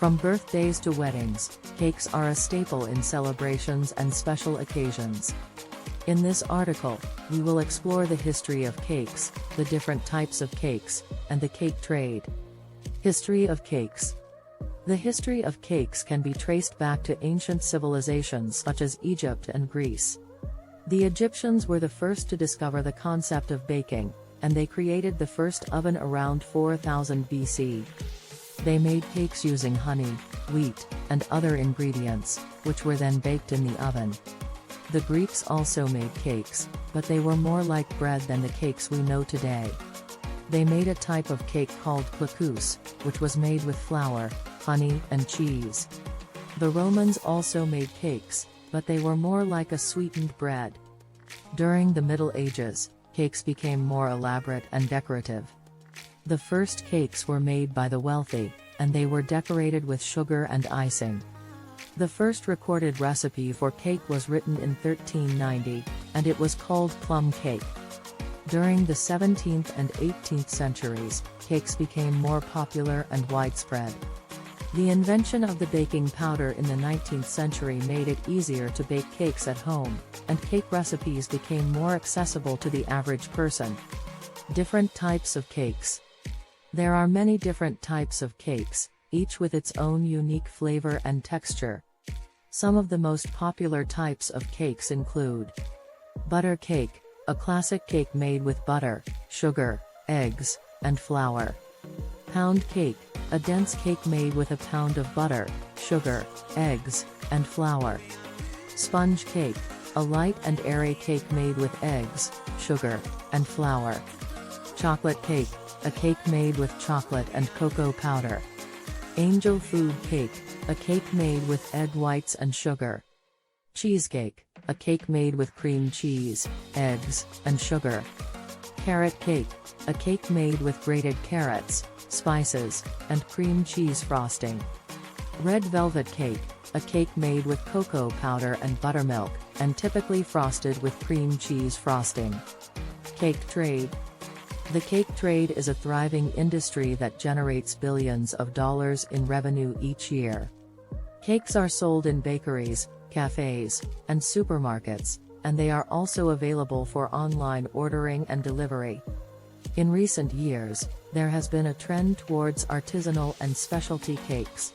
From birthdays to weddings, cakes are a staple in celebrations and special occasions. In this article, we will explore the history of cakes, the different types of cakes, and the cake trade. History of cakes. The history of cakes can be traced back to ancient civilizations such as Egypt and Greece. The Egyptians were the first to discover the concept of baking, and they created the first oven around 4000 BC. They made cakes using honey, wheat, and other ingredients, which were then baked in the oven. The Greeks also made cakes, but they were more like bread than the cakes we know today. They made a type of cake called CAKES, which was made with flour, honey, and cheese. The Romans also made cakes, but they were more like a sweetened bread. During the Middle Ages, cakes became more elaborate and decorative. The first cakes were made by the wealthy, and they were decorated with sugar and icing. The first recorded recipe for cake was written in 1390, and it was called plum cake. During the 17th and 18th centuries, cakes became more popular and widespread. The invention of the baking powder in the 19th century made it easier to bake cakes at home, and cake recipes became more accessible to the average person. Different types of cakes. There are many different types of cakes, each with its own unique flavor and texture. Some of the most popular types of cakes include butter cake, a classic cake made with butter, sugar, eggs, and flour. Pound cake, a dense cake made with a pound of butter, sugar, eggs, and flour. Sponge cake, a light and airy cake made with eggs, sugar, and flour. Chocolate cake, a cake made with chocolate and cocoa powder. Angel food cake, a cake made with egg whites and sugar. Cheesecake, a cake made with cream cheese, eggs, and sugar. Carrot cake, a cake made with grated carrots, spices, and cream cheese frosting. Red velvet cake, a cake made with cocoa powder and buttermilk, and typically frosted with cream cheese frosting. Cake trade. The cake trade is a thriving industry that generates billions of dollars in revenue each year. Cakes are sold in bakeries, cafes, and supermarkets, and they are also available for online ordering and delivery. In recent years, there has been a trend towards artisanal and specialty cakes.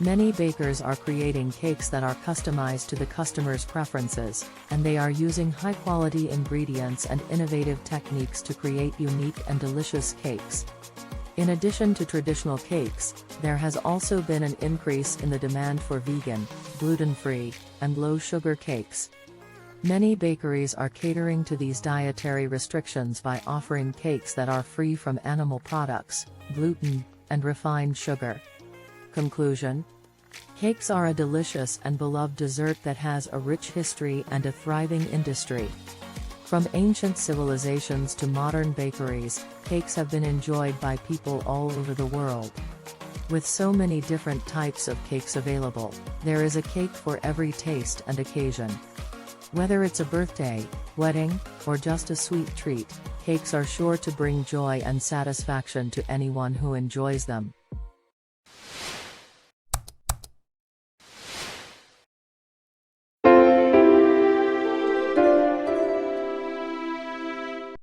Many bakers are creating cakes that are customized to the customer's preferences, and they are using high-quality ingredients and innovative techniques to create unique and delicious cakes. In addition to traditional cakes, there has also been an increase in the demand for vegan, gluten-free, and low-sugar cakes. Many bakeries are catering to these dietary restrictions by offering cakes that are free from animal products, gluten, and refined sugar. Conclusion. Cakes are a delicious and beloved dessert that has a rich history and a thriving industry. From ancient civilizations to modern bakeries, cakes have been enjoyed by people all over the world. With so many different types of cakes available, there is a cake for every taste and occasion. Whether it's a birthday, wedding, or just a sweet treat, cakes are sure to bring joy and satisfaction to anyone who enjoys them.